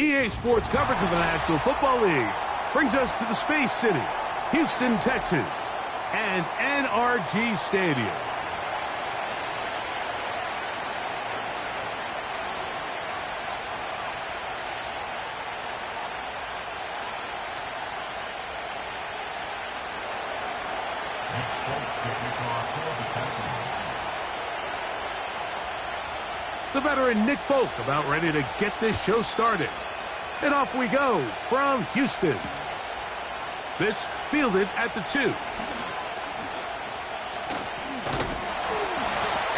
EA Sports coverage of the National Football League brings us to the Space City, Houston, Texas, and NRG Stadium. The veteran Nick Folk about ready to get this show started. And off we go from Houston. This fielded at the 2.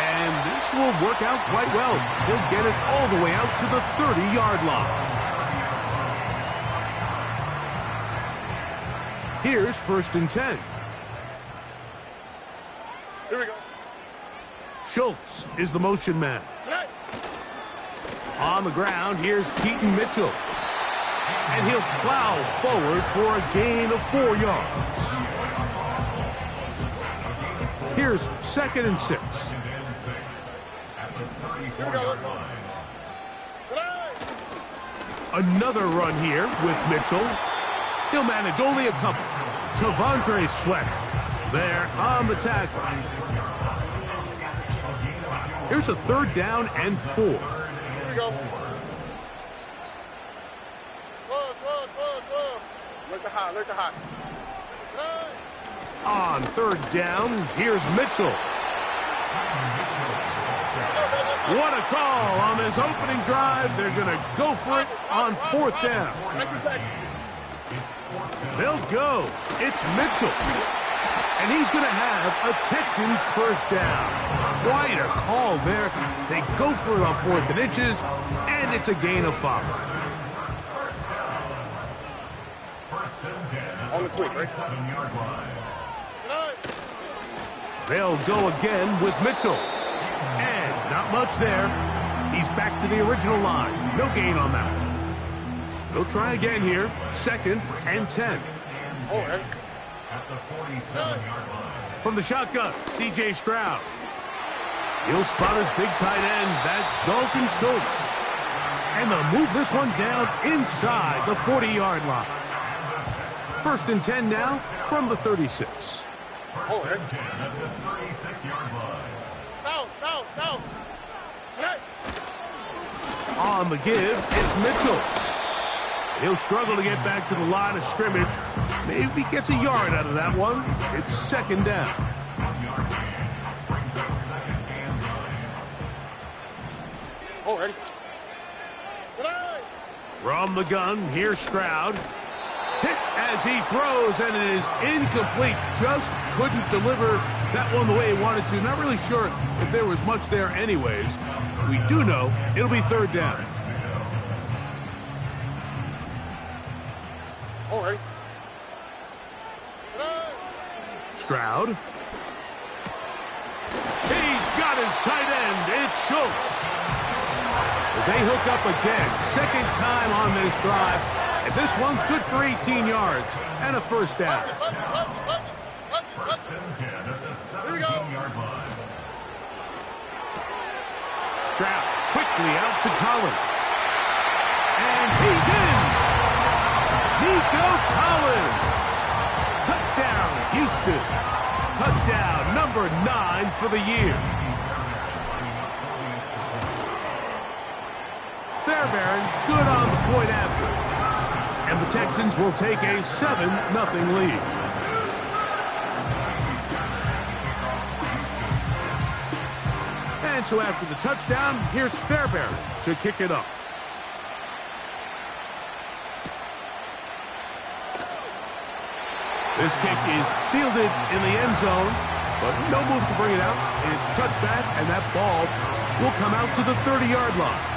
And this will work out quite well. He'll get it all the way out to the 30-yard line. Here's 1st and 10. Here we go. Schultz is the motion man. On the ground, here's Keaton Mitchell. And he'll plow forward for a gain of 4 yards. Here's 2nd and 6. Another run here with Mitchell. He'll manage only a couple. T'Vondre Sweat there on the tackle. Here's a 3rd down and 4. Here we go. Look the hot. On 3rd down, here's Mitchell. What a call on this opening drive. They're going to go for it on 4th down. They'll go. It's Mitchell. And he's going to have a Texans 1st down. Quite a call there. They go for it on 4th and inches, and it's a gain of 5. On the quick, right? They'll go again with Mitchell. And not much there. He's back to the original line. No gain on that one. They'll try again here. 2nd and 10. Oh, right. At the 47-yard line. From the shotgun, C.J. Stroud. He'll spot his big tight end. That's Dalton Schultz. And they'll move this one down inside the 40-yard line. 1st and 10 now from the 36. Oh, right. At the 36-yard line. No. Hey. On the give, it's Mitchell. He'll struggle to get back to the line of scrimmage. Maybe gets a yard out of that one. It's 2nd down. 1-yard gain brings up 2nd and 9. Oh, ready. From the gun, here's Stroud. Hit as he throws, and it is incomplete. Just couldn't deliver that one the way he wanted to. Not really sure if there was much there anyways. We do know it'll be 3rd down. Oh, ready. Stroud. He's got his tight end. It's Schultz. They hook up again. 2nd time on this drive. And this one's good for 18 yards and a 1st down. 1st and 10 at the 17-yard line. Stroud quickly out to Collins. And he's in. Nico Collins. Touchdown, Houston. Touchdown number 9 for the year. Fairbairn good on the point after. And the Texans will take a 7-0 lead. And so after the touchdown, here's Fairbairn to kick it off. This kick is fielded in the end zone, but no move to bring it out. It's touchback, and that ball will come out to the 30-yard line.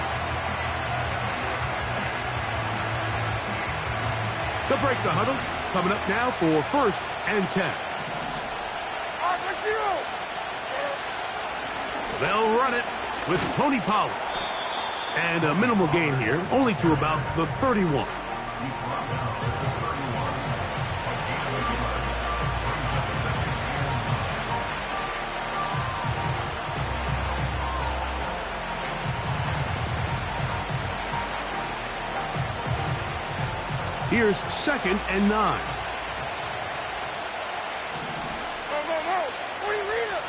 They'll break the huddle. Coming up now for 1st and 10. They'll run it with Tony Pollard. And a minimal gain here, only to about the 31. Here's 2nd and 9. No. Where you read it?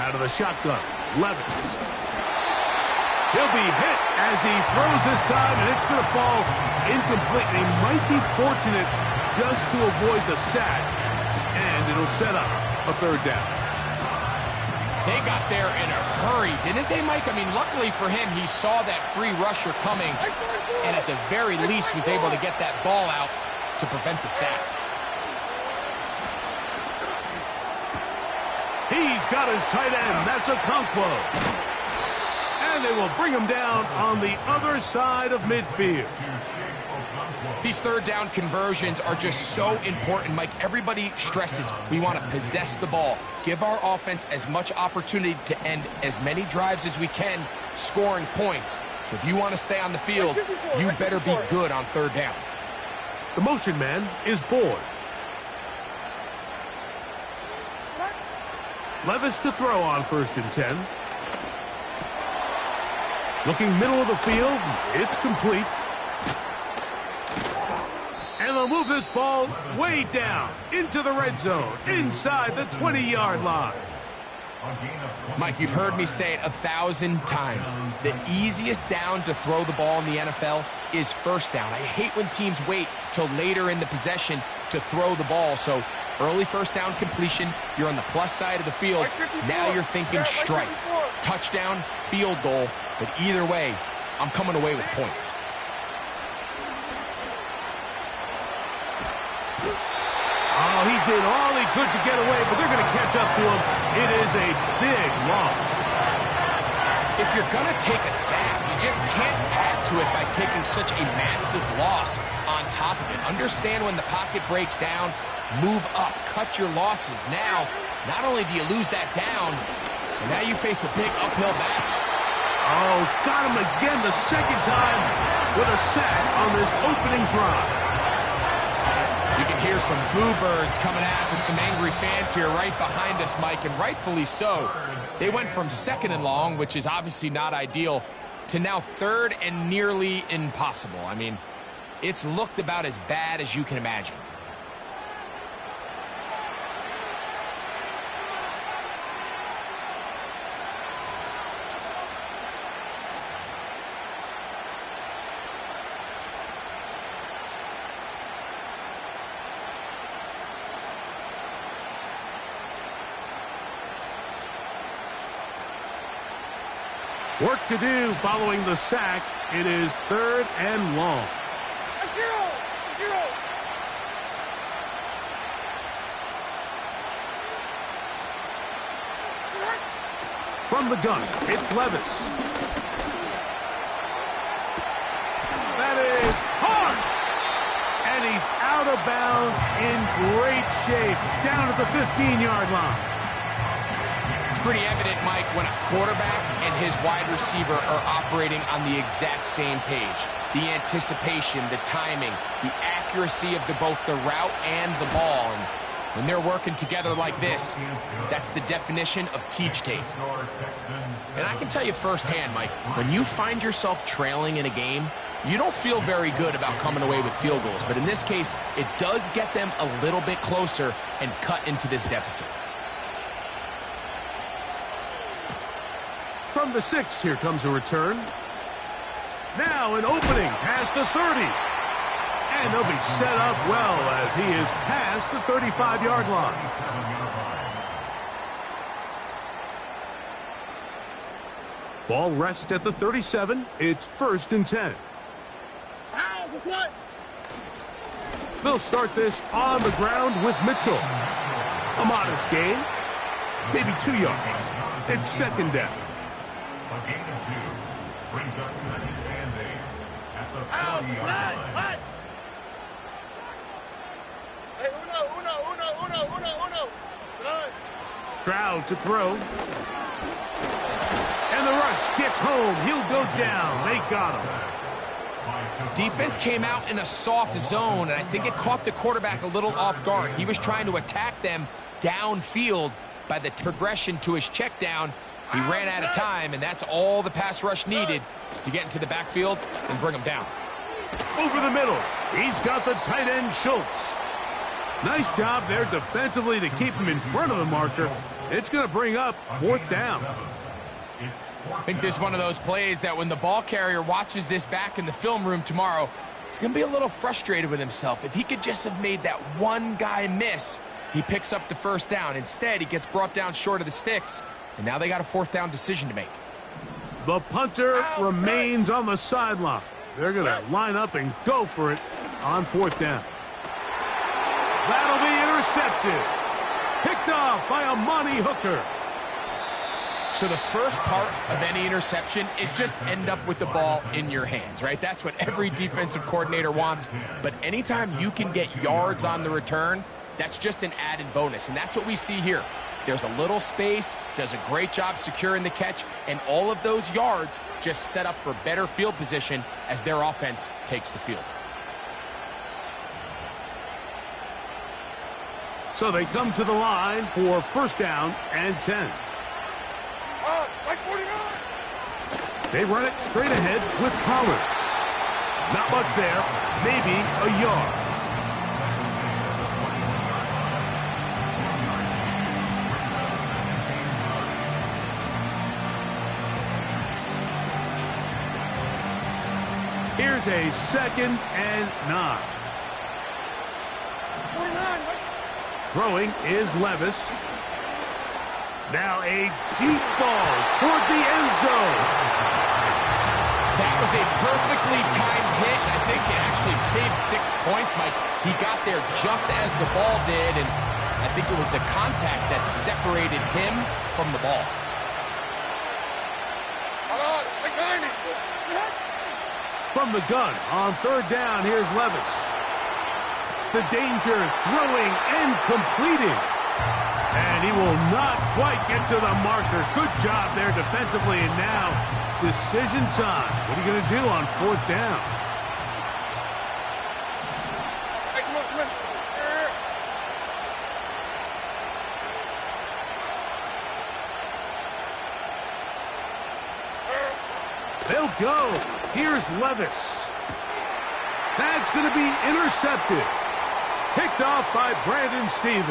Out of the shotgun, Levis. He'll be hit as he throws this time, and it's going to fall incomplete. They might be fortunate just to avoid the sack, and it'll set up a 3rd down. They got there in a hurry, didn't they, Mike? I mean, luckily for him, he saw that free rusher coming, and at the very least was able to get that ball out to prevent the sack. He's got his tight end. That's Okonkwo. And they will bring him down on the other side of midfield. These 3rd down conversions are just so important, Mike. Everybody stresses we want to possess the ball, give our offense as much opportunity to end as many drives as we can, scoring points. So if you want to stay on the field, you better be good on 3rd down. The motion man is Boyd. Levis to throw on 1st and 10. Looking middle of the field, it's complete. And they'll move this ball way down into the red zone, inside the 20-yard line. Mike, you've heard me say it 1,000 times. The easiest down to throw the ball in the NFL is 1st down. I hate when teams wait till later in the possession to throw the ball. So early 1st down completion, you're on the plus side of the field. Now you're thinking strike, touchdown, field goal. But either way, I'm coming away with points. Oh, he did all he could to get away, but they're going to catch up to him. It is a big loss. If you're going to take a sack, you just can't add to it by taking such a massive loss on top of it. Understand when the pocket breaks down, move up, cut your losses. Now, not only do you lose that down, but now you face a big uphill battle. Oh, got him again the 2nd time with a sack on this opening drive. You can hear some boo birds coming out with some angry fans here right behind us, Mike, and rightfully so. They went from 2nd and long, which is obviously not ideal, to now 3rd and nearly impossible. I mean, it's looked about as bad as you can imagine. Work to do following the sack. It is 3rd and long. Zero. From the gun, it's Levis. That is hard. And he's out of bounds in great shape, down at the 15-yard line. Pretty evident, Mike, when a quarterback and his wide receiver are operating on the exact same page. The anticipation, the timing, the accuracy of both the route and the ball. And when they're working together like this, that's the definition of teach tape. And I can tell you firsthand, Mike, when you find yourself trailing in a game, you don't feel very good about coming away with field goals. But in this case, it does get them a little bit closer and cut into this deficit. From the 6, here comes a return. Now an opening past the 30. And they'll be set up well as he is past the 35-yard line. Ball rests at the 37. It's 1st and 10. They'll start this on the ground with Mitchell. A modest gain. Maybe 2 yards. It's 2nd down. A gain of 2 brings up 2nd and 8 at the 40-yard line. Hey, uno. Stroud to throw. And the rush gets home. He'll go down. They got him. Defense came out in a soft zone, and I think it caught the quarterback a little off guard. He was trying to attack them downfield by the progression to his check down. He ran out of time, and that's all the pass rush needed to get into the backfield and bring him down. Over the middle. He's got the tight end, Schultz. Nice job there defensively to keep him in front of the marker. It's going to bring up 4th down. I think this is one of those plays that when the ball carrier watches this back in the film room tomorrow, he's going to be a little frustrated with himself. If he could just have made that one guy miss, he picks up the 1st down. Instead, he gets brought down short of the sticks, and now they got a 4th down decision to make. The punter remains on the sideline. They're going to line up and go for it on 4th down. That'll be intercepted. Picked off by Amani Hooker. So the first part of any interception is just end up with the ball in your hands, right? That's what every defensive coordinator wants. But anytime you can get yards on the return, that's just an added bonus. And that's what we see here. There's a little space, does a great job securing the catch, and all of those yards just set up for better field position as their offense takes the field. So they come to the line for 1st down and 10. Like 49. They run it straight ahead with Pollard. Not much there, maybe a yard. Here's a 2nd and 9. 49. Throwing is Levis. Now a deep ball toward the end zone. That was a perfectly timed hit. I think it actually saved 6 points, Mike. He got there just as the ball did, and I think it was the contact that separated him from the ball. Like 90. From the gun on 3rd down, here's Levis. The danger throwing and completing. And he will not quite get to the marker. Good job there defensively. And now, decision time. What are you going to do on 4th down? Hey, come on. They'll go. Here's Levis. That's going to be intercepted. Picked off by Brandon Stevens.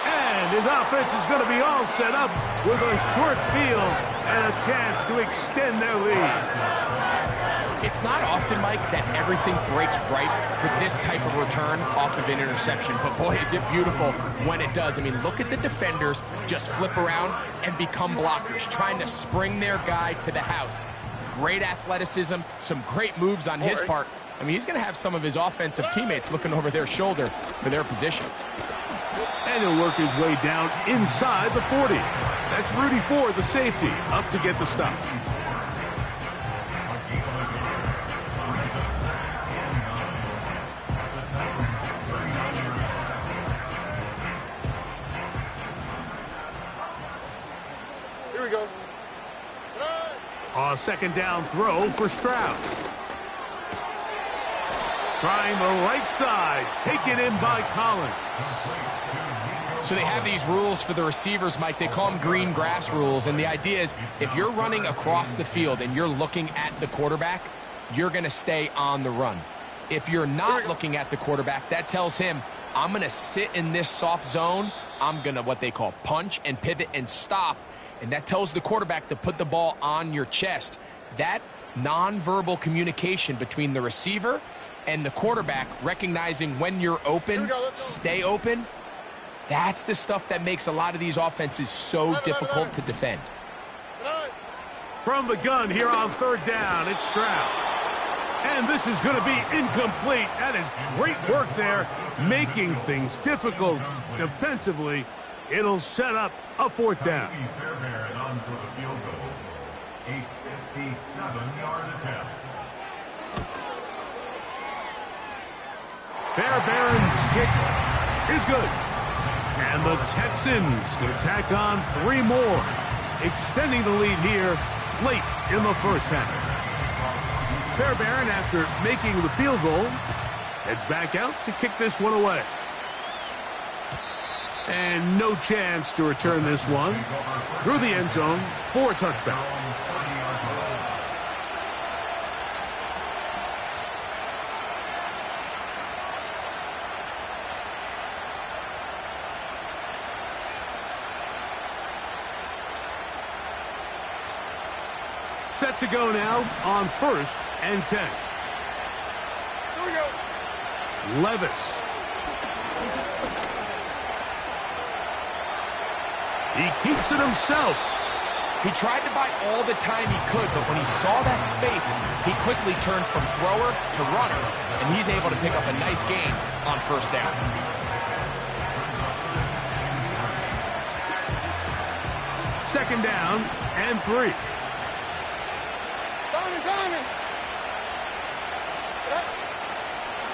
And his offense is going to be all set up with a short field and a chance to extend their lead. It's not often, Mike, that everything breaks right for this type of return off of an interception. But, boy, is it beautiful when it does. I mean, look at the defenders just flip around and become blockers, trying to spring their guy to the house. Great athleticism, some great moves on his part. I mean, he's going to have some of his offensive teammates looking over their shoulder for their position. And he'll work his way down inside the 40. That's Rudy Ford, the safety, up to get the stop. Here we go. A 2nd down throw for Stroud. Trying the right side, taken in by Collins. So they have these rules for the receivers, Mike. They call them green grass rules. And the idea is if you're running across the field and you're looking at the quarterback, you're going to stay on the run. If you're not looking at the quarterback, that tells him, I'm going to sit in this soft zone. I'm going to what they call punch and pivot and stop. And that tells the quarterback to put the ball on your chest. That nonverbal communication between the receiver and the quarterback, recognizing when you're open, stay open, that's the stuff that makes a lot of these offenses so difficult to defend. From the gun here on 3rd down, it's Stroud. And this is going to be incomplete. That is great work there, making things difficult defensively. It'll set up a 4th down. Fairbairn on for the field goal. A 57-yard attempt. Fairbairn's kick is good. And the Texans going to tack on 3 more, extending the lead here late in the 1st half. Fairbairn, after making the field goal, heads back out to kick this one away. And no chance to return this one through the end zone for a touchback. Set to go now on 1st and 10. Here we go. Levis. He keeps it himself. He tried to buy all the time he could, but when he saw that space, he quickly turned from thrower to runner, and he's able to pick up a nice gain on 1st down. Second down and 3. Diamond.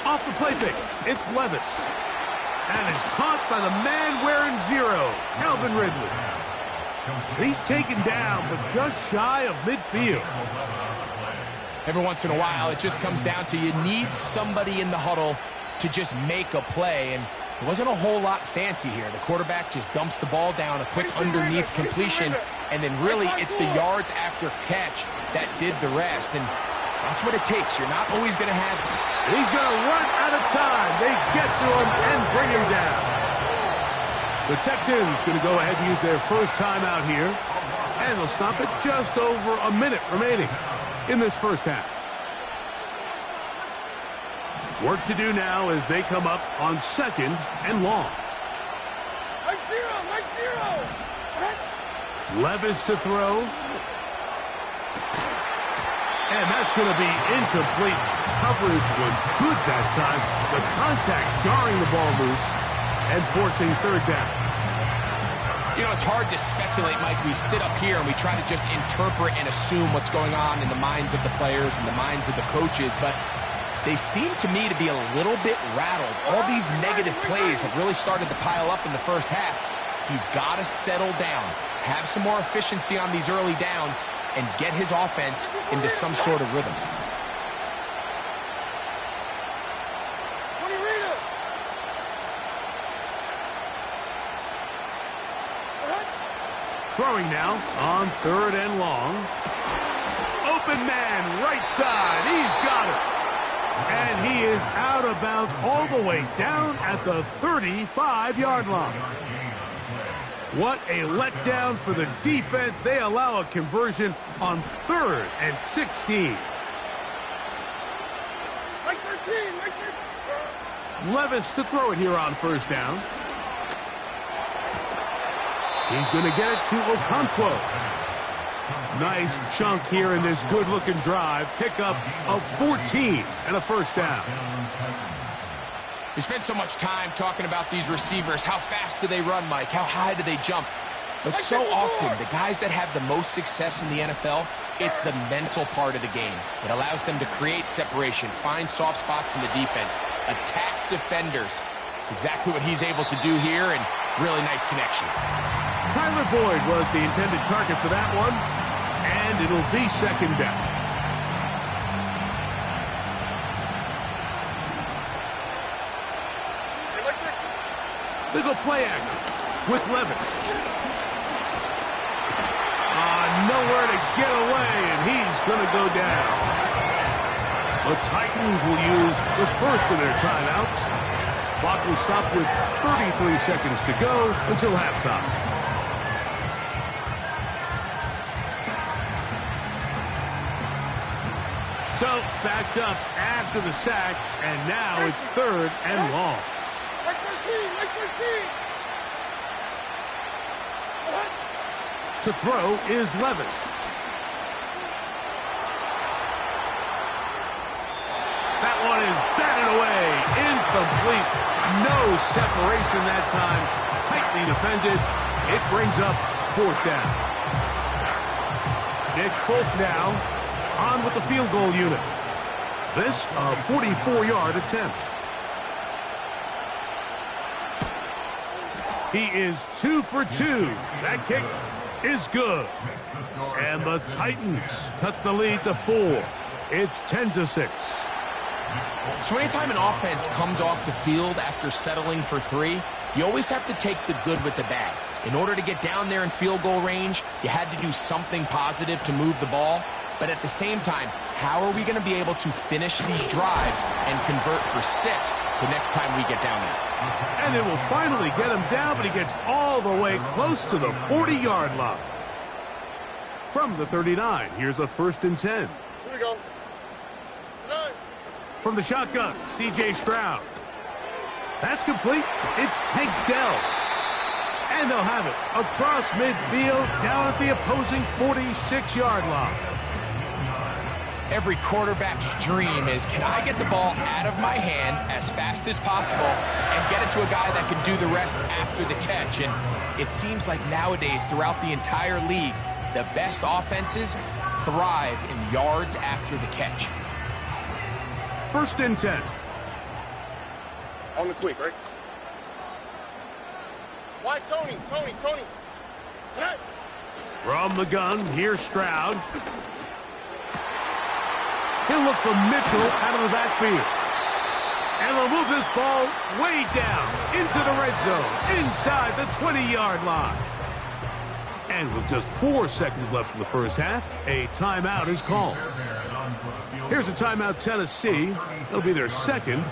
Off the play fake, it's Levis. And is caught by the man wearing 0, Calvin Ridley. He's taken down, but just shy of midfield. Every once in a while, it just comes down to you need somebody in the huddle to just make a play, and there wasn't a whole lot fancy here. The quarterback just dumps the ball down, a quick underneath completion, and then really it's the yards after catch that did the rest, and that's what it takes. You're not always going to have... He's going to run out of time. They get to him and bring him down. The Texans going to go ahead and use their first timeout here, and they'll stop it just over a minute remaining in this first half. Work to do now as they come up on 2nd and long. Mike zero. Levis to throw. And that's going to be incomplete. Coverage was good that time. The contact jarring the ball loose and forcing 3rd down. You know, it's hard to speculate, Mike. We sit up here and we try to just interpret and assume what's going on in the minds of the players and the minds of the coaches, but they seem to me to be a little bit rattled. All these negative plays have really started to pile up in the first half. He's got to settle down, have some more efficiency on these early downs, and get his offense into some sort of rhythm. Throwing now on 3rd and long. Open man, right side. He's got it. And he is out of bounds all the way down at the 35-yard line. What a letdown for the defense. They allow a conversion on 3rd and 16. Mike 13. Levis to throw it here on 1st down. He's going to get it to Okonkwo. Nice chunk here in this good-looking drive. Pickup of 14 and a 1st down. We spent so much time talking about these receivers. How fast do they run, Mike? How high do they jump? But so often, the guys that have the most success in the NFL, it's the mental part of the game. It allows them to create separation, find soft spots in the defense, attack defenders. It's exactly what he's able to do here, and really nice connection. Tyler Boyd was the intended target for that one, and it'll be 2nd down. They go play action with Levis. Nowhere to get away, and he's going to go down. The Titans will use the first of their timeouts. Clock will stop with 33 seconds to go until halftime. So, backed up after the sack, and now it's 3rd and long. Mike 13. To throw is Levis. That one is batted away. Incomplete. No separation that time. Tightly defended. It brings up 4th down. Nick Folk now on with the field goal unit. This a 44-yard attempt. He is 2 for 2. That kick is good. And the Titans cut the lead to 4. It's 10-6. So anytime an offense comes off the field after settling for 3, you always have to take the good with the bad. In order to get down there in field goal range, you had to do something positive to move the ball. But at the same time, how are we going to be able to finish these drives and convert for 6 the next time we get down there? And it will finally get him down, but he gets all the way close to the 40-yard line. From the 39, here's a 1st and 10. Here we go. 9. From the shotgun, C.J. Stroud. That's complete. It's Tank Dell. And they'll have it across midfield down at the opposing 46-yard line. Every quarterback's dream is, can I get the ball out of my hand as fast as possible and get it to a guy that can do the rest after the catch? And it seems like nowadays throughout the entire league, the best offenses thrive in yards after the catch. 1st and 10. On the quick, right? Why, Tony? Hey! From the gun, here's Stroud. He'll look for Mitchell out of the backfield. And they'll move this ball way down into the red zone, inside the 20-yard line. And with just 4 seconds left in the first half, a timeout is called. Here's a timeout, Tennessee. It'll be their 2nd.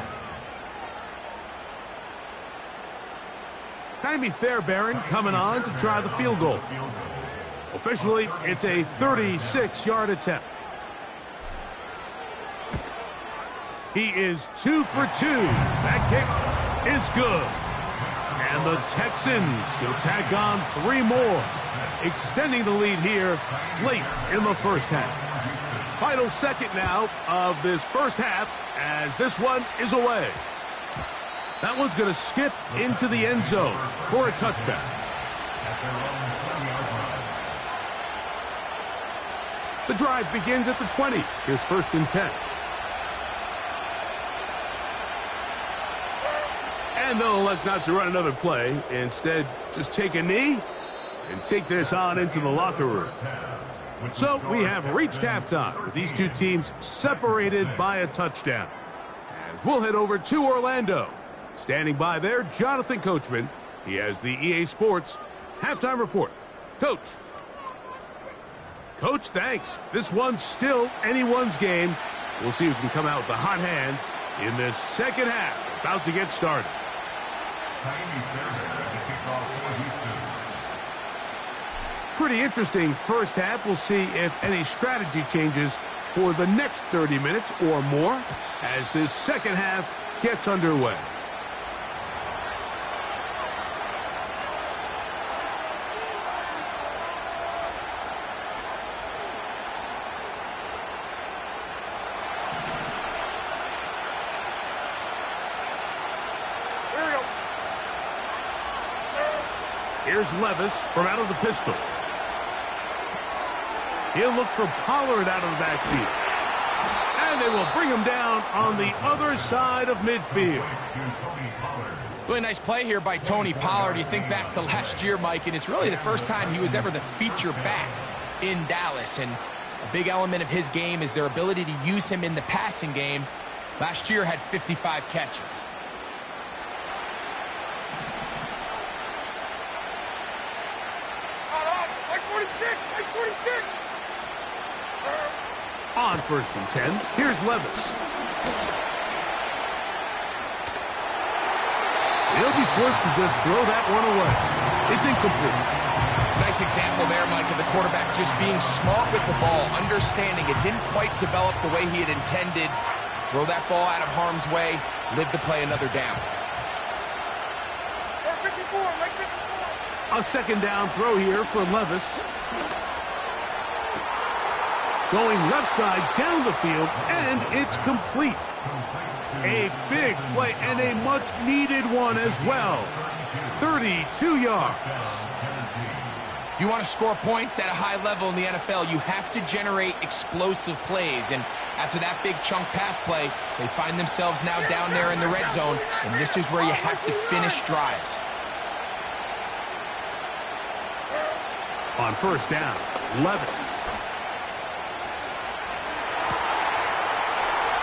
Jaime Fairbairn coming on to try the field goal. Officially, it's a 36-yard attempt. He is 2 for 2. That kick is good. And the Texans will tack on 3 more, extending the lead here late in the first half. Final second now of this first half as this one is away. That one's going to skip into the end zone for a touchback. The drive begins at the 20. Here's 1st and 10. And they'll elect not to run another play. Instead, just take a knee and take this on into the locker room. So we have reached halftime with these two teams separated by a touchdown. As we'll head over to Orlando. Standing by there, Jonathan Coachman. He has the EA Sports halftime report. Coach. Coach, thanks. This one's still anyone's game. We'll see who can come out with the hot hand in this second half. About to get started. Pretty interesting first half. We'll see if any strategy changes for the next 30 minutes or more as this second half gets underway. Here's Levis from out of the pistol. He'll look for Pollard out of the backfield. And they will bring him down on the other side of midfield. Really nice play here by Tony Pollard. You think back to last year, Mike, and it's really the first time he was ever the feature back in Dallas. And a big element of his game is their ability to use him in the passing game. Last year had 55 catches. On 1st and 10, here's Levis. He'll be forced to just throw that one away. It's incomplete. Nice example there, Mike, of the quarterback just being smart with the ball, understanding it didn't quite develop the way he had intended. Throw that ball out of harm's way, live to play another down. 54, Mike 54. A second down throw here for Levis. Going left side down the field, and it's complete. A big play and a much-needed one as well. 32 yards. If you want to score points at a high level in the NFL, you have to generate explosive plays. And after that big chunk pass play, they find themselves now down there in the red zone, and this is where you have to finish drives. On 1st down, Levis.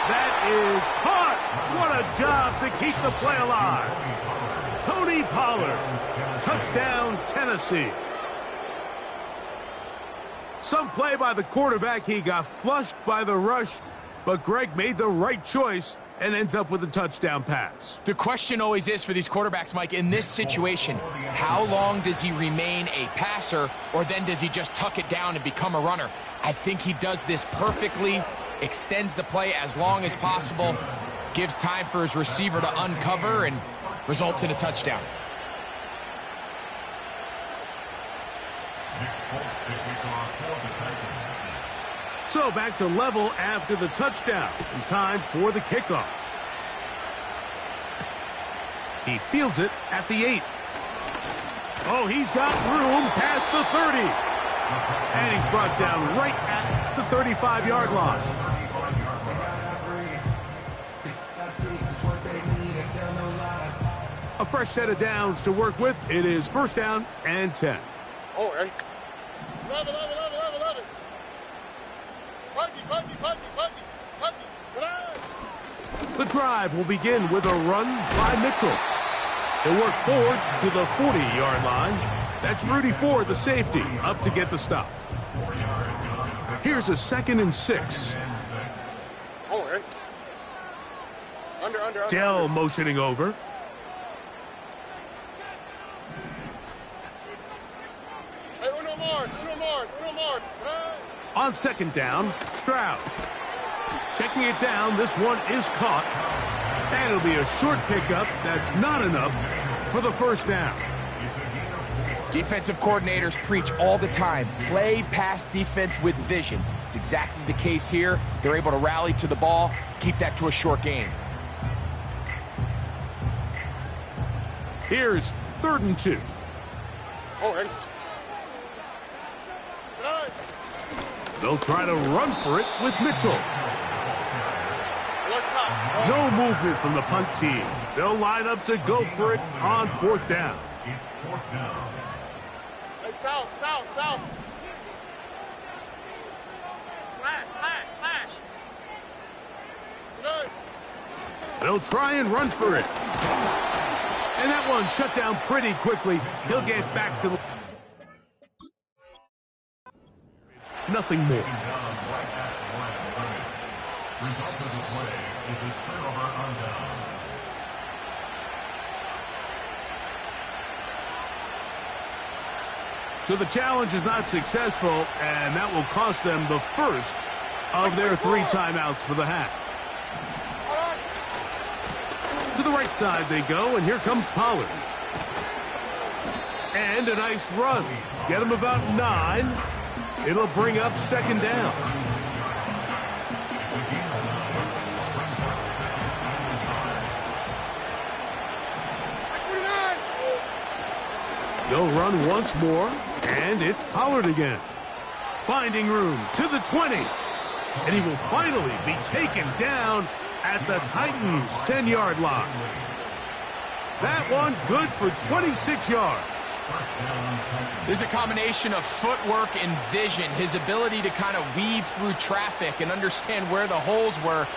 That is caught. What a job to keep the play alive. Tony Pollard. Touchdown, Tennessee. Some play by the quarterback. He got flushed by the rush, but Greg made the right choice and ends up with a touchdown pass. The question always is for these quarterbacks, Mike, in this situation, how long does he remain a passer, or then does he just tuck it down and become a runner? I think he does this perfectly, extends the play as long as possible, gives time for his receiver to uncover, and results in a touchdown. So back to level after the touchdown, and time for the kickoff. He fields it at the 8. Oh, he's got room past the 30. And he's brought down right at the 35-yard line. A fresh set of downs to work with. It is first down and 10. Oh, and 11. The drive will begin with a run by Mitchell. He'll work forward to the 40-yard line. That's Rudy Ford, the safety, up to get the stop. Here's a 2nd and 6. Oh, and under. Dell motioning over. Hey, uno more. On 2nd down, Stroud. Checking it down, this one is caught. And it'll be a short pickup. That's not enough for the first down. Defensive coordinators preach all the time, play pass defense with vision. It's exactly the case here. They're able to rally to the ball, keep that to a short gain. Here's 3rd and 2. Oh, and They'll try to run for it with Mitchell. No movement from the punt team. They'll line up to go for it on 4th down. It's 4th down. Hey, south. Flash. Good. They'll try and run for it. And that one shut down pretty quickly. He'll get back to the... Nothing more. Result of the play is a turnover on down. So the challenge is not successful, and that will cost them the first of their 3 timeouts for the half. To the right side they go, and here comes Pollard. And a nice run. Get him about 9. It'll bring up 2nd down. They'll run once more, and it's Pollard again. Finding room to the 20. And he will finally be taken down at the Titans' 10-yard line. That one good for 26 yards. There's a combination of footwork and vision, his ability to kind of weave through traffic and understand where the holes were.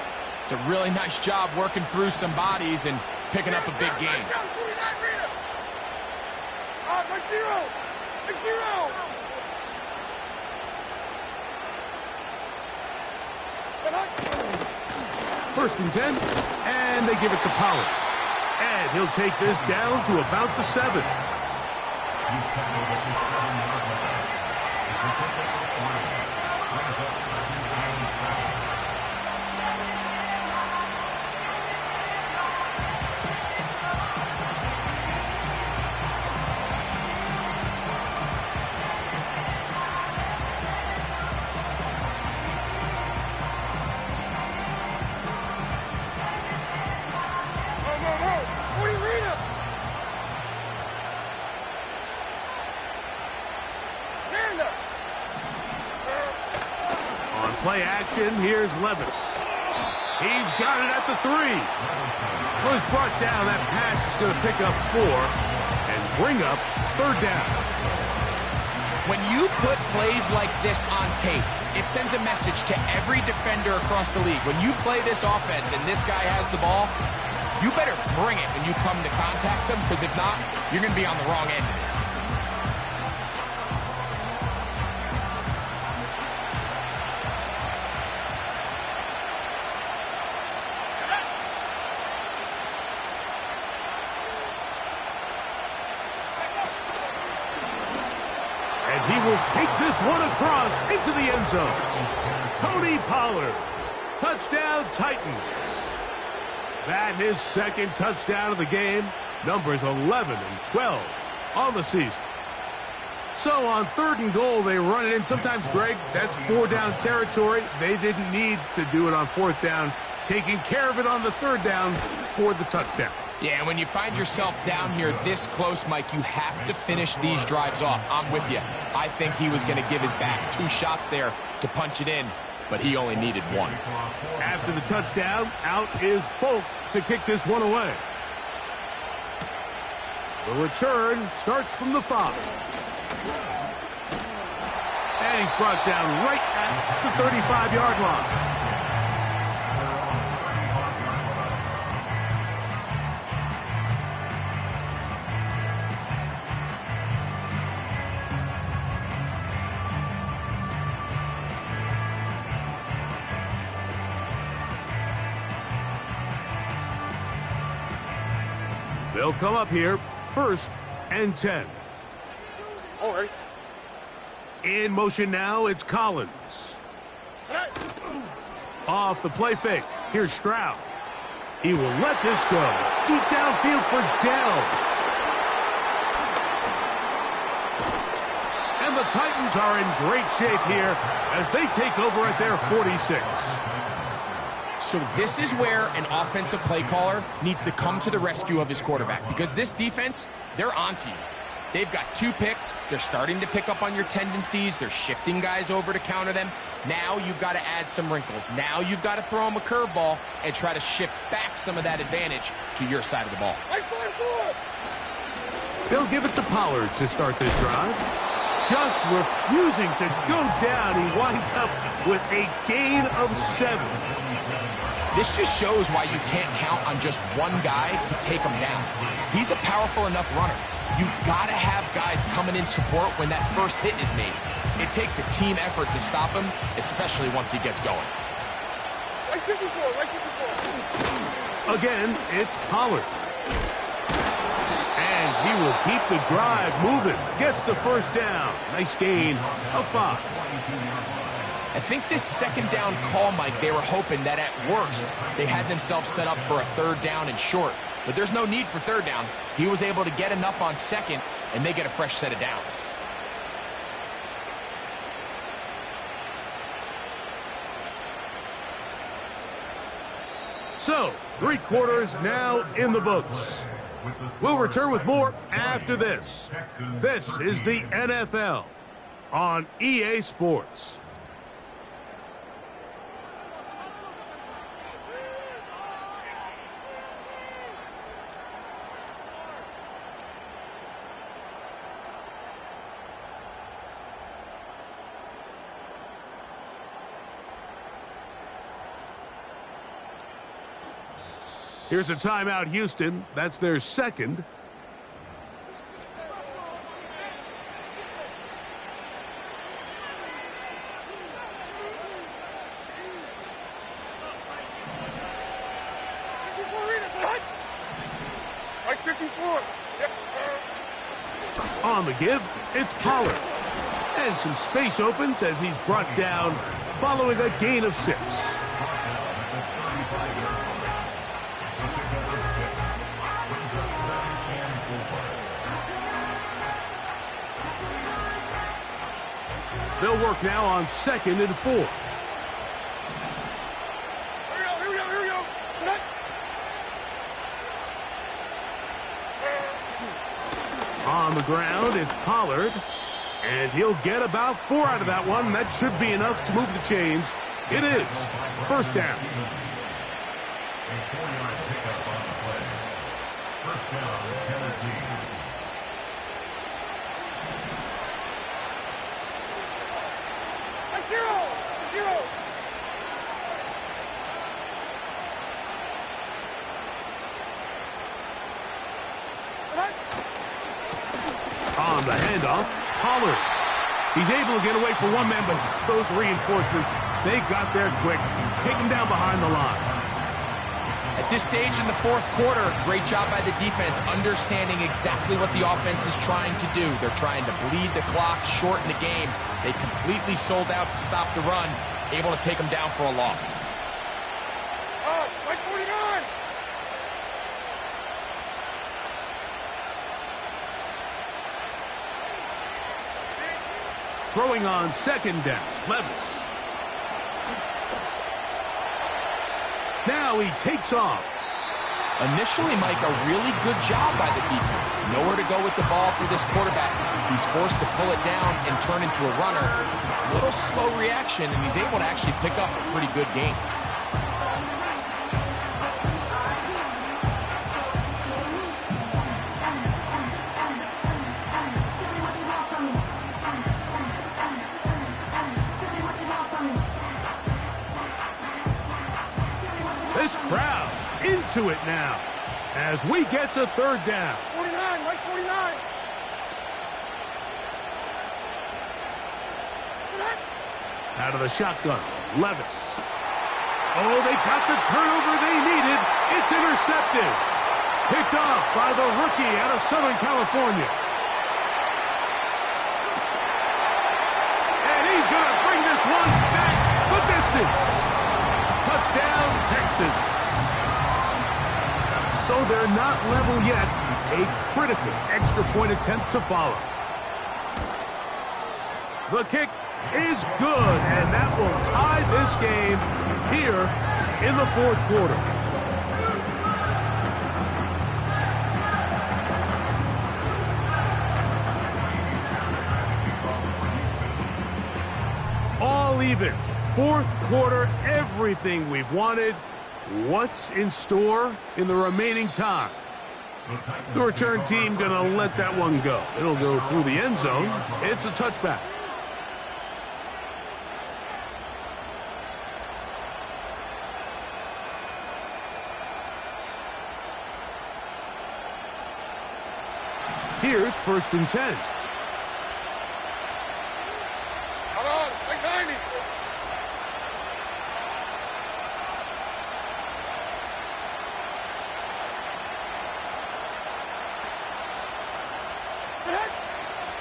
It's a really nice job working through some bodies and picking up a big gain. First and 10, and they give it to Pollard. And he'll take this down to about the 7. Play action, here's Levis. He's got it at the 3. Was brought down, that pass is going to pick up 4 and bring up 3rd down. When you put plays like this on tape, it sends a message to every defender across the league. When you play this offense and this guy has the ball, you better bring it when you come to contact him, because if not, you're going to be on the wrong end of it. And he will take this one across into the end zone. Tony Pollard. Touchdown, Titans. That his second touchdown of the game. Numbers 11 and 12 on the season. So on 3rd and goal, they run it in. Sometimes, Greg, that's 4-down territory. They didn't need to do it on 4th down. Taking care of it on the 3rd down for the touchdown. Yeah, and when you find yourself down here this close, Mike, you have to finish these drives off. I'm with you. I think he was going to give his back 2 shots there to punch it in, but he only needed 1. After the touchdown, out is Folk to kick this one away. The return starts from the 5. And he's brought down right at the 35-yard line. They'll come up here, 1st and 10. All right. In motion now, it's Collins. Off the play fake, here's Stroud. He will let this go. Deep downfield for Dell. And the Titans are in great shape here as they take over at their 46. So this is where an offensive play caller needs to come to the rescue of his quarterback, because this defense, they're onto you. They've got 2 picks. They're starting to pick up on your tendencies. They're shifting guys over to counter them. Now you've got to add some wrinkles. Now you've got to throw them a curveball and try to shift back some of that advantage to your side of the ball. They'll give it to Pollard to start this drive. Just refusing to go down. He winds up with a gain of 7. This just shows why you can't count on just one guy to take him down. He's a powerful enough runner. You gotta have guys coming in support when that first hit is made. It takes a team effort to stop him, especially once he gets going. Like 54. Again, it's Pollard. And he will keep the drive moving. Gets the first down. Nice gain of 5. I think this 2nd down call, Mike, they were hoping that at worst they had themselves set up for a 3rd down and short. But there's no need for 3rd down. He was able to get enough on 2nd, and they get a fresh set of downs. So, 3 quarters now in the books. We'll return with more after this. This is the NFL on EA Sports. Here's a timeout, Houston. That's their 2nd. Like 54. Yep. On the give, it's Pollard. And some space opens as he's brought down following a gain of 6. They'll work now on 2nd and 4. Here we go. On the ground, it's Pollard. And he'll get about 4 out of that one. That should be enough to move the chains. It is. 1st down. A 4-yard pickup on the play. 1st down, Tennessee. Zero. On the handoff, Pollard. He's able to get away for one man, but those reinforcements, they got there quick. Take him down behind the line. I At this stage in the fourth quarter, great job by the defense understanding exactly what the offense is trying to do. They're trying to bleed the clock, shorten the game. They completely sold out to stop the run, able to take them down for a loss. Right 49. Throwing on second down, Levis. Now he takes off. Initially, Mike, a really good job by the defense. Nowhere to go with the ball for this quarterback. He's forced to pull it down and turn into a runner. A little slow reaction, and he's able to actually pick up a pretty good game. This crowd into it now as we get to third down. 49, right 49. Out of the shotgun, Levis. Oh, they got the turnover they needed. It's intercepted. Picked off by the rookie out of Southern California. And he's going to bring this one back the distance. Touchdown, Texans. So they're not level yet. A critical extra point attempt to follow. The kick is good, and that will tie this game here in the fourth quarter. All even. Fourth quarter, everything we've wanted. What's in store in the remaining time? The return team going to let that one go. It'll go through the end zone. It's a touchback. Here's 1st and 10. Come on, like 90.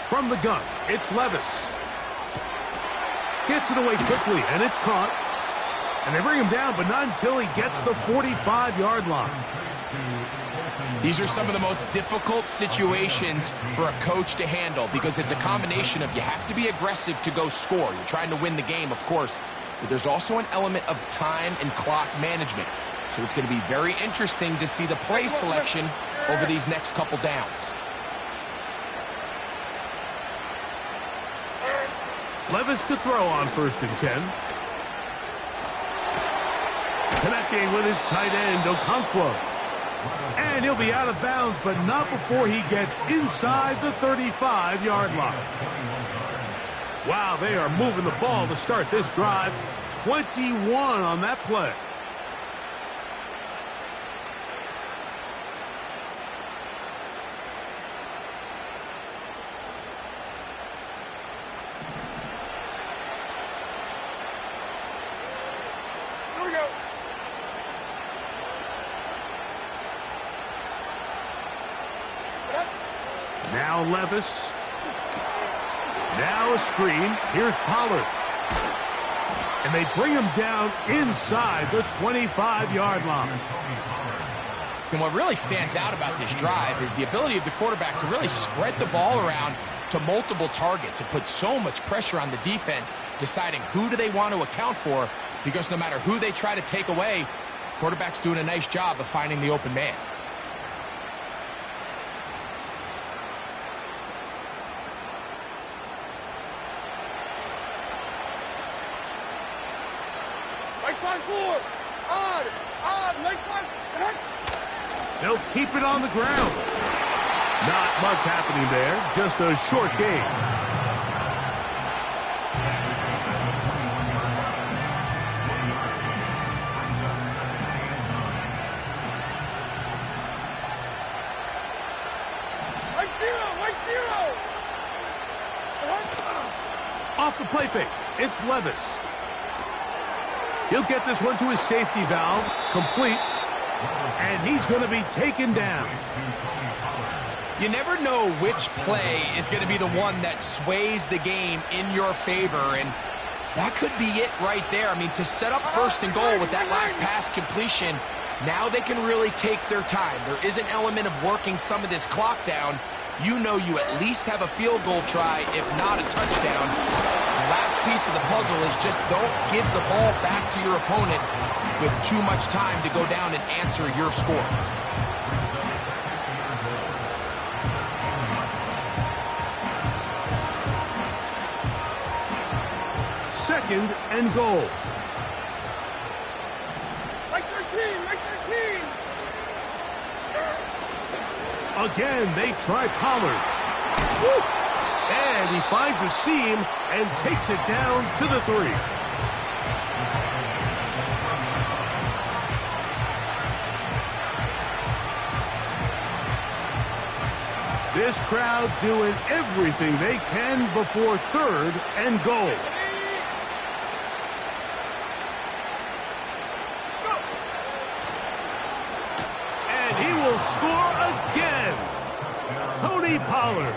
From the gun, it's Levis. Gets it away quickly, and it's caught. And they bring him down, but not until he gets the 45-yard line. These are some of the most difficult situations for a coach to handle because it's a combination of you have to be aggressive to go score. You're trying to win the game, of course, but there's also an element of time and clock management. So it's going to be very interesting to see the play selection over these next couple downs. Levis to throw on 1st and 10. Connecting with his tight end, Okonkwo. And he'll be out of bounds, but not before he gets inside the 35-yard line. Wow, they are moving the ball to start this drive. 21 on that play. Here we go. Now Levis. Now a screen. Here's Pollard. And they bring him down inside the 25-yard line. And what really stands out about this drive is the ability of the quarterback to really spread the ball around to multiple targets. It puts so much pressure on the defense deciding who do they want to account for, because no matter who they try to take away, quarterback's doing a nice job of finding the open man. Right 5-4. Odd, right 5. They'll keep it on the ground. Not much happening there. Just a short game. Right 0. Off the play fake, it's Levis. He'll get this one to his safety valve, complete. And he's going to be taken down. You never know which play is going to be the one that sways the game in your favor, and that could be it right there. I mean, to set up first and goal with that last pass completion, now they can really take their time. There is an element of working some of this clock down. You know you at least have a field goal try, if not a touchdown. The last piece of the puzzle is just don't give the ball back to your opponent with too much time to go down and answer your score. Second and goal. Like 13, like 13. Again, they try Pollard. Woo! And he finds a seam and takes it down to the 3. This crowd doing everything they can before third and goal. Score again. Tony Pollard.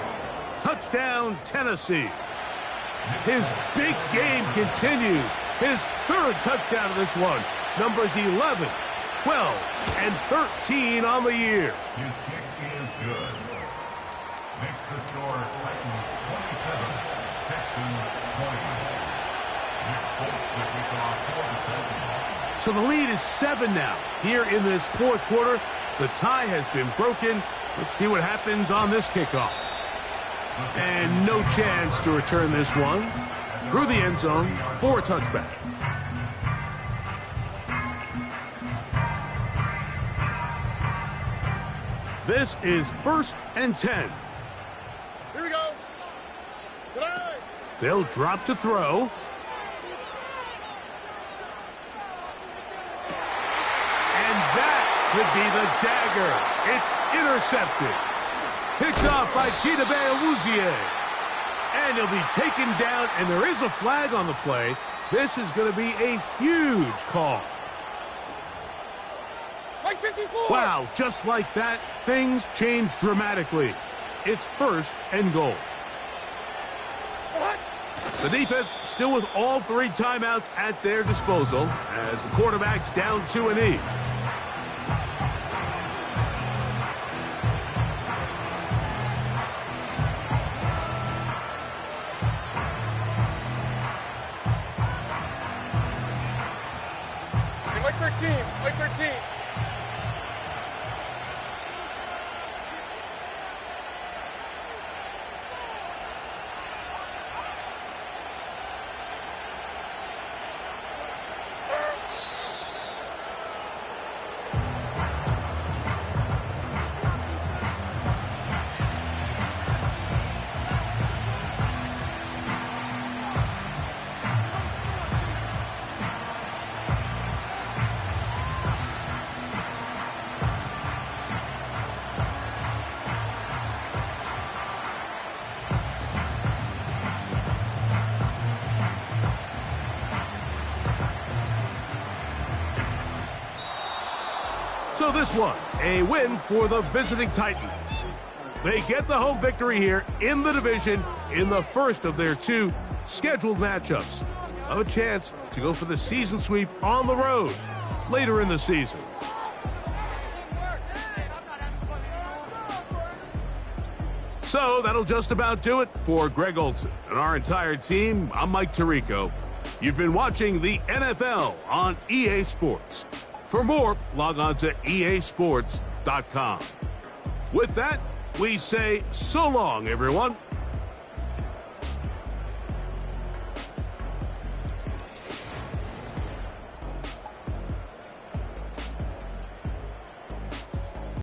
Touchdown, Tennessee. His big game continues. His third touchdown of this one. Numbers 11, 12, and 13 on the year. His kick is good. Next to score, Titans 27, Texans 20. Nick Folk with the kickoff for the Texans. So the lead is 7 now. Here in this fourth quarter, the tie has been broken. Let's see what happens on this kickoff. And no chance to return this one. Through the end zone for a touchback. This is 1st and 10. Here we go. Today. They'll drop to throw. Could be the dagger. It's intercepted. Picked off by Chidobe Awuzie. And he'll be taken down, and there is a flag on the play. This is going to be a huge call. Like 54. Wow, just like that, things change dramatically. It's 1st and goal. What? The defense still with all 3 timeouts at their disposal as the quarterback's down to a knee. Like 13, like 13. So this one, a win for the visiting Titans. They get the home victory here in the division in the first of their 2 scheduled matchups. A chance to go for the season sweep on the road later in the season. So that'll just about do it for Greg Olsen and our entire team. I'm Mike Tirico. You've been watching the NFL on EA Sports. For more, log on to easports.com. With that, we say so long, everyone.